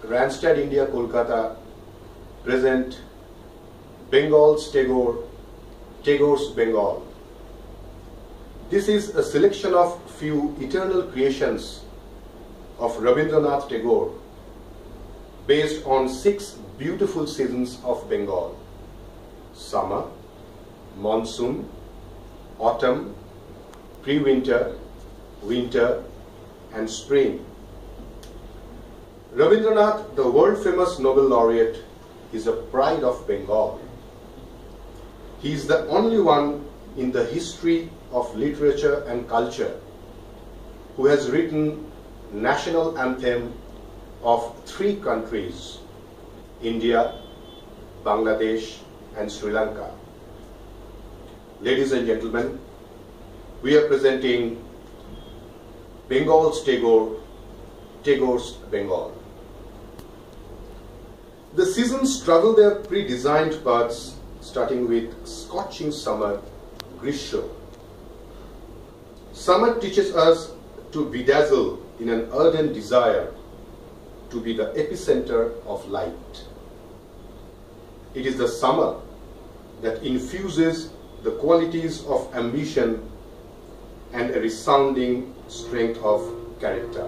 Randstad India, Kolkata present Bengal's Tagore, Tagore's Bengal. This is a selection of few eternal creations of Rabindranath Tagore based on 6 beautiful seasons of Bengal: summer, monsoon, autumn, pre-winter, winter, and spring. Rabindranath, the world-famous Nobel laureate, is a pride of Bengal. He is the only one in the history of literature and culture who has written national anthem of 3 countries: India, Bangladesh, and Sri Lanka. Ladies and gentlemen, we are presenting Bengal's Tagore, Tagore's Bengal. The seasons travel their pre-designed paths, starting with scorching summer, Grishma. Summer teaches us to bedazzle in an ardent desire to be the epicenter of light. It is the summer that infuses the qualities of ambition and a resounding strength of character.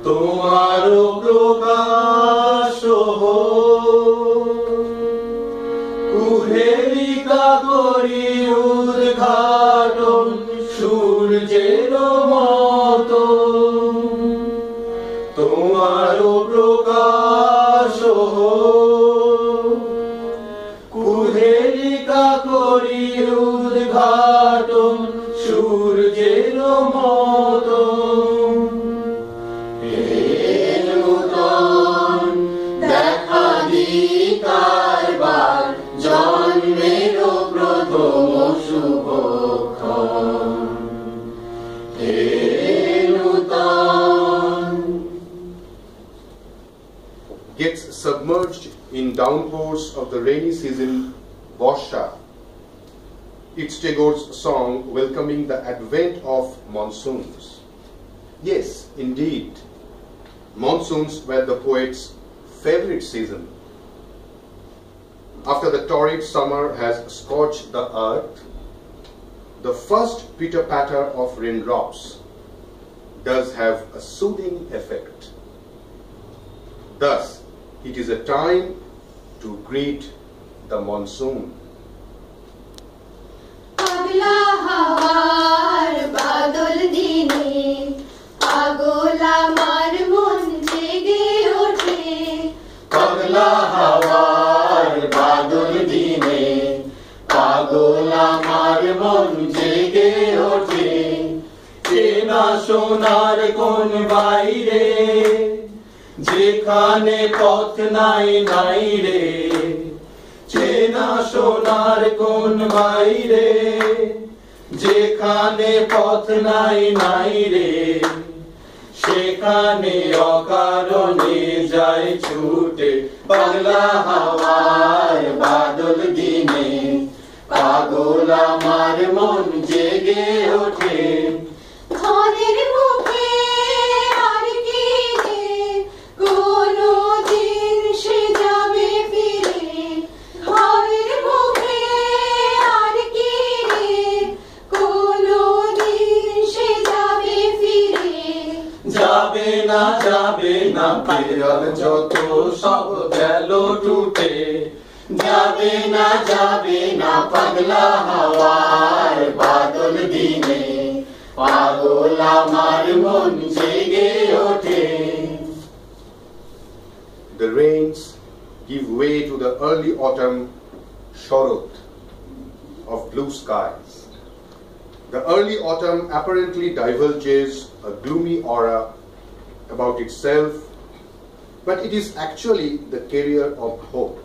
তোমারো প্রকাশ কুহেলিকা করি উদ্ঘাটন সূর্যের মতো তোমারো প্রকাশ কুহেলিকা করি উদ্ঘাটন সূর্যের মতো Gets submerged in downpours of the rainy season, Borsha. It's Tagore's song welcoming the advent of monsoons. Yes, indeed, monsoons were the poet's favorite season. After the torrid summer has scorched the earth, the first pitter-patter of raindrops does have a soothing effect. Thus, it is a time to greet the monsoon. Pagla hawar badol dine, pagola mar mon jege othe. Pagla hawar badol dine, pagola mar mon jege othe. Chena sonar kon baire, যেখানে পথ নাই নাই রে চেনা সোনার কোন বাইরে যেখানে পথ নাই নাই রে সেখানে অকারণে যায় ছুটে পাগলা হাওয়ার বাদল দিনে পাগল আমার মন জেগে ওঠে ঘরের মুখে যাবে না পেয়ার যত সব গেল টুটে যাবে না পাগলা হাওয়ার বাদল দিনে পাগল আমার মন জেগে ওঠে The rains give way to the early autumn Sharad of blue skies. The early autumn apparently divulges a gloomy aura about itself but it is actually the carrier of hope.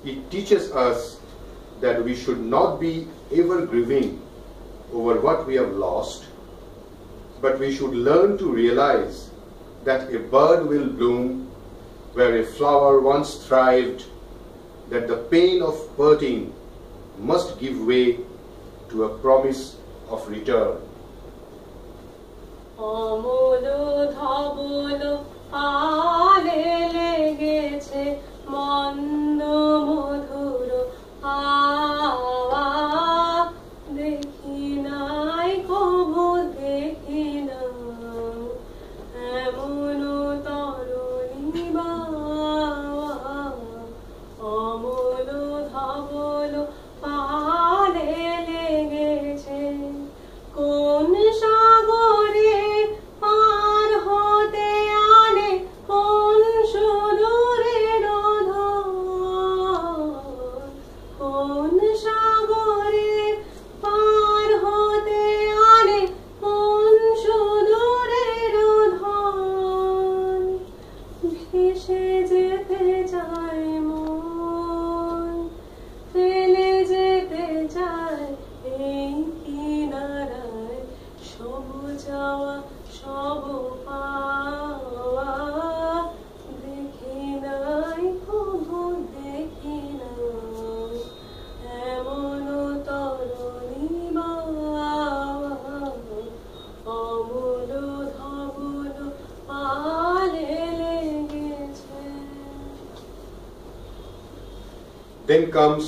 It teaches us that we should not be ever grieving over what we have lost, but we should learn to realize that a bird will bloom where a flower once thrived, that the pain of parting must give way to a promise of return. Amal ধবল আলে লেগেছে মন্দ মধুর হাওয়া, দেখি নাই কবু দেখি না এমন তরুণী বাওয়া। অমল ধবল আলে লেগেছে কোন সাগরে পার হতে আনে কোন সুদূরের ধন, কোন সাগরে পার হতে আনে কোন সুদূরের ধন। ভেসে যেতে চায় মন, ফেলে যেতে চায় এই কিনারায়, সব যাওয়া সব পাওয়া, দেখি নাই কবু দেখি না এমন তরুণী বাওয়া। অমল ধবল পালে লেগেছে। Then comes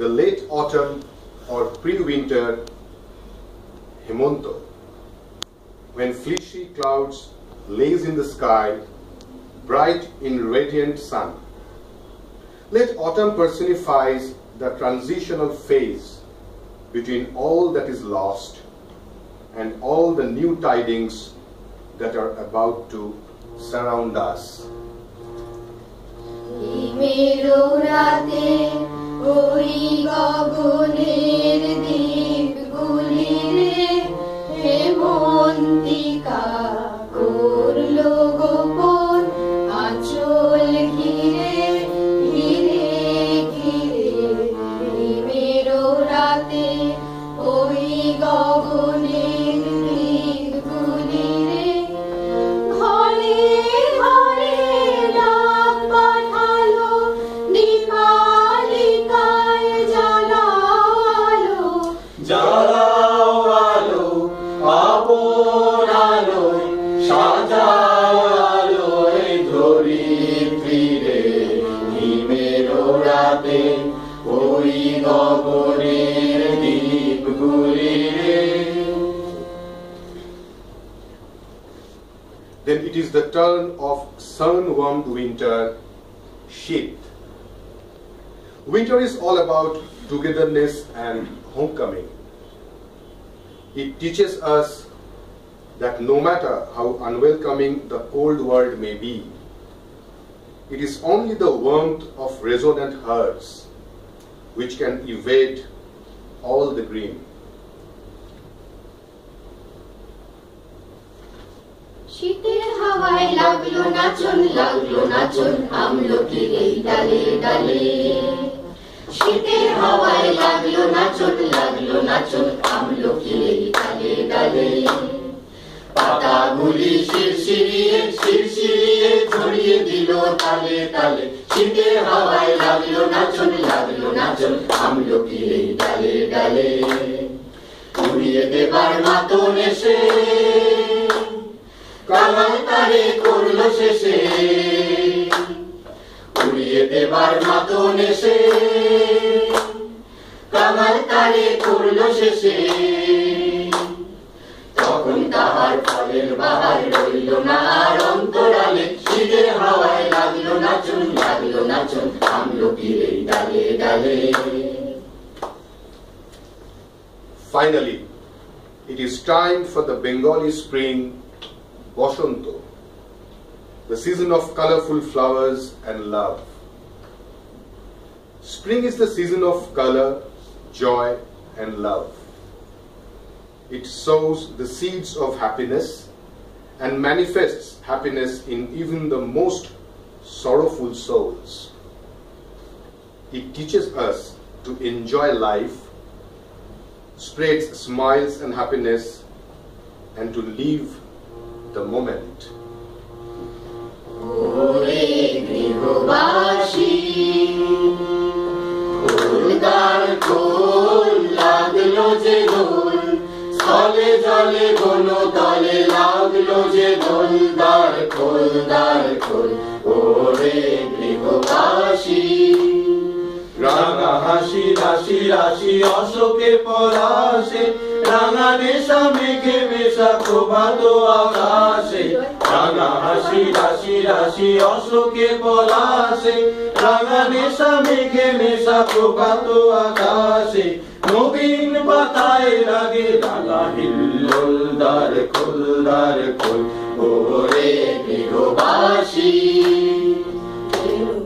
the late autumn or pre-winter Hemonto, when fleecy clouds lays in the sky, bright in radiant sun. Late autumn personifies the transitional phase between all that is lost and all the new tidings that are about to surround us. মেরো রাতে ওই গগনের দ্বীপগুলি রে হেমন্তিকা করলো গোপন আঁচল ঘিরে ঘিরে ঘিরে। মেরো রাতে ওই গগনের দ্বীপগুলি রে ঘরে ঘরে ডাক পাঠালো, দীপালিকায় জ্বালাও আলো, জ্বালাও আলো আপন আলোয়, সাজাও আলোয় ধরিত্রীরে। হিমের রাতে ওই গগনের দ্বীপগুলি রে। Then it is the turn of sun-warmed winter, Shit. Winter is all about togetherness and homecoming. It teaches us that no matter how unwelcoming the cold world may be, it is only the warmth of resonant hearts which can evade all the green. শীতের হাওয়ায় লাগলো নাচন আমলকির এই ডালে ডালে। শীতের হাওয়ায় লাগলো নাচন আমলকির এই ডালে ডালে। পাতাগুলি শিরশিরিয়ে শিরশিরিয়ে ছড়িয়ে দিল তালে তালে। শীতের হাওয়ায় লাগলো নাচন আমলকির এই ডালে ডালে। উড়িয়ে দেবার মাতন এসে কামাল তারে করলো শেষে। উড়িয়ে দেবার মাতন এসে কামাল তারে করলো শেষে। তখন তাহার ফলের বাহার রইল না আর অন্তরালে। শীতের হাওয়ায় লাগলো নাচন আমলকির এই ডালে ডালে। Finally, it is time for the Bengali spring, Bosonto, the season of colorful flowers and love. Spring is the season of color, joy, and love. It sows the seeds of happiness and manifests happiness in even the most sorrowful souls. It teaches us to enjoy life, spreads smiles and happiness, and to live the moment. ওরে গৃহবাসী খোলদার খোল লাগলো যে দোল স্থলে জলে বন তলে লাগলো যে দোল দ্বার খোল ওরে গৃহবাসী রাঙা হাসি রাশি রাশি অশোকে পলাশে রাঙা নেশা মেঘে মেশা প্রভাত আকাশে রাঙা হাসি রাশি রাশি অশোকে পলাশে রাঙা নেশা মেঘে মেশা প্রভাত আকাশে নবীন পাতায় লাগে রাঙা হিল্লোল দ্বার খোল ওরে গৃহবাসী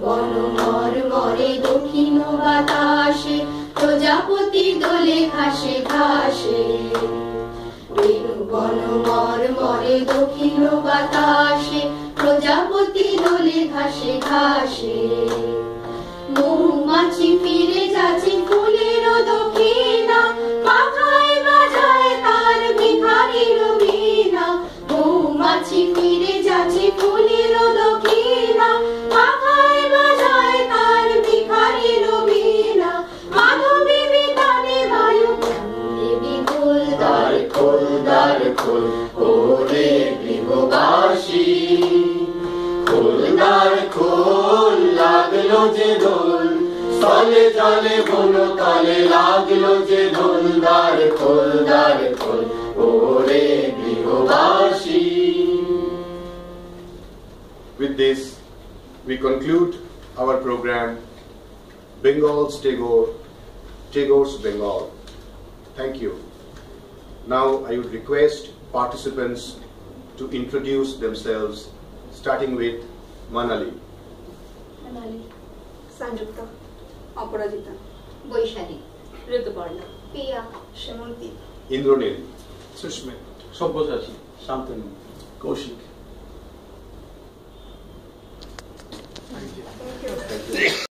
বন মর মরে দক্ষিণ বাতাসে প্রজাপতি দোলে ঘাসে ঘাসে বন মর মরে দক্ষিণ বাতাসে প্রজাপতি দোলে ঘাসে ঘাসে মৌমাছি ফিরে যাচ্ছে ফুলের দক্ষিণা মাথায় বাজায় তার ভিখারির বীণা মৌমাছি ফিরে যাচ্ছে ফুলের দক্ষিণা মাথায় বাজায় তার ভিখারির বীণা মাধবী বিতানে বায়ু দেবী খোলদার খোল ওরে গৃহবাসী খোলদার খোল লাগলো যে দোল স্থলে জলে বন তলে লাগলো যে দোল দ্বার খোল ওরে গৃহবাসী। With this, we conclude our program, Bengal's Tagore, Tagore's Bengal. Thank you. Now I would request participants to introduce themselves, starting with Manali. Sanjukta Aparajita Baishali Rituparna Piya Shyamanti Indranil. Susmit Sabyasachi Shantanu Kaushik thank you